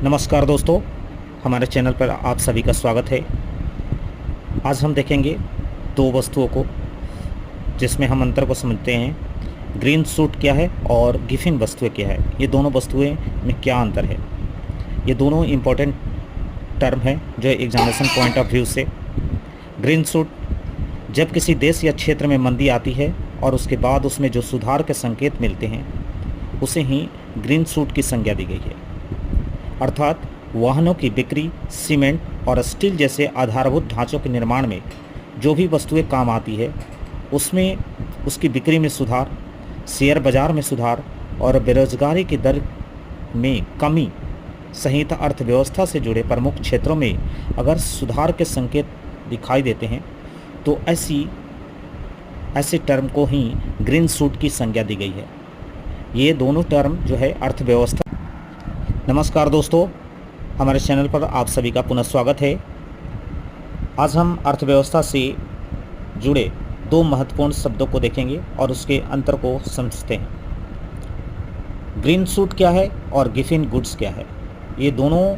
नमस्कार दोस्तों, हमारे चैनल पर आप सभी का स्वागत है। आज हम देखेंगे दो वस्तुओं को जिसमें हम अंतर को समझते हैं। ग्रीन सूट क्या है और गिफिन वस्तुएं क्या है, ये दोनों वस्तुएं में क्या अंतर है। ये दोनों इम्पोर्टेंट टर्म हैं जो एग्जामिनेशन पॉइंट ऑफ व्यू से। ग्रीन सूट जब किसी देश या क्षेत्र में मंदी आती है और उसके बाद उसमें जो सुधार के संकेत मिलते हैं उसे ही ग्रीन सूट की संज्ञा दी गई है। अर्थात वाहनों की बिक्री, सीमेंट और स्टील जैसे आधारभूत ढांचों के निर्माण में जो भी वस्तुएं काम आती है उसमें उसकी बिक्री में सुधार, शेयर बाजार में सुधार और बेरोजगारी की दर में कमी सहित अर्थव्यवस्था से जुड़े प्रमुख क्षेत्रों में अगर सुधार के संकेत दिखाई देते हैं तो ऐसे टर्म को ही ग्रीन सूट की संज्ञा दी गई है। ये दोनों टर्म जो है अर्थव्यवस्था। नमस्कार दोस्तों, हमारे चैनल पर आप सभी का पुनः स्वागत है। आज हम अर्थव्यवस्था से जुड़े दो महत्वपूर्ण शब्दों को देखेंगे और उसके अंतर को समझते हैं। ग्रीन सूट क्या है और गिफिन गुड्स क्या है, ये दोनों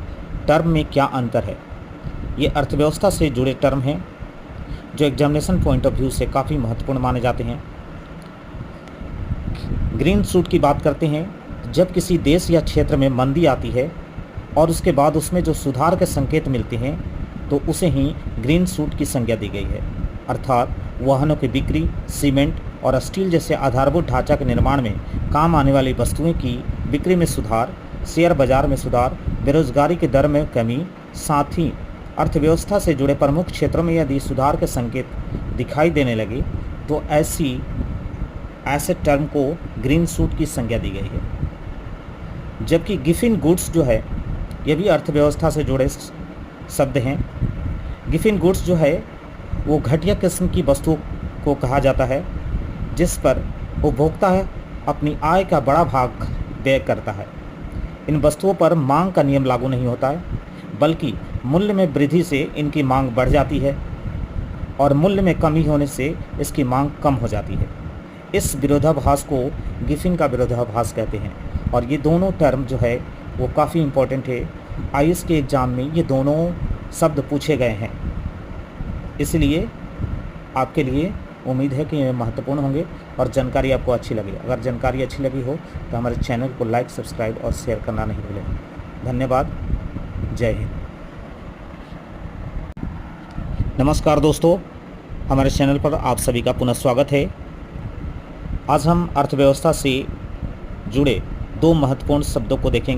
टर्म में क्या अंतर है। ये अर्थव्यवस्था से जुड़े टर्म हैं जो एग्जामिनेशन पॉइंट ऑफ व्यू से काफ़ी महत्वपूर्ण माने जाते हैं। ग्रीन सूट की बात करते हैं जब किसी देश या क्षेत्र में मंदी आती है और उसके बाद उसमें जो सुधार के संकेत मिलते हैं तो उसे ही ग्रीन सूट की संज्ञा दी गई है। अर्थात वाहनों की बिक्री, सीमेंट और स्टील जैसे आधारभूत ढांचा के निर्माण में काम आने वाली वस्तुएं की बिक्री में सुधार, शेयर बाजार में सुधार, बेरोजगारी की दर में कमी, साथ ही अर्थव्यवस्था से जुड़े प्रमुख क्षेत्रों में यदि सुधार के संकेत दिखाई देने लगे तो ऐसे टर्म को ग्रीन सूट की संज्ञा दी गई है। जबकि गिफिन गुड्स जो है ये भी अर्थव्यवस्था से जुड़े शब्द हैं। गिफिन गुड्स जो है वो घटिया किस्म की वस्तुओं को कहा जाता है जिस पर उपभोक्ता अपनी आय का बड़ा भाग व्यय करता है। इन वस्तुओं पर मांग का नियम लागू नहीं होता है, बल्कि मूल्य में वृद्धि से इनकी मांग बढ़ जाती है और मूल्य में कमी होने से इसकी मांग कम हो जाती है। इस विरोधाभास को गिफिन का विरोधाभास कहते हैं। और ये दोनों टर्म जो है वो काफ़ी इम्पोर्टेंट है। आईएएस के एग्ज़ाम में ये दोनों शब्द पूछे गए हैं, इसलिए आपके लिए उम्मीद है कि ये महत्वपूर्ण होंगे और जानकारी आपको अच्छी लगी। अगर जानकारी अच्छी लगी हो तो हमारे चैनल को लाइक, सब्सक्राइब और शेयर करना नहीं भूलें। धन्यवाद। जय हिंद। नमस्कार दोस्तों, हमारे चैनल पर आप सभी का पुनः स्वागत है। आज हम अर्थव्यवस्था से जुड़े दो महत्वपूर्ण शब्दों को देखेंगे।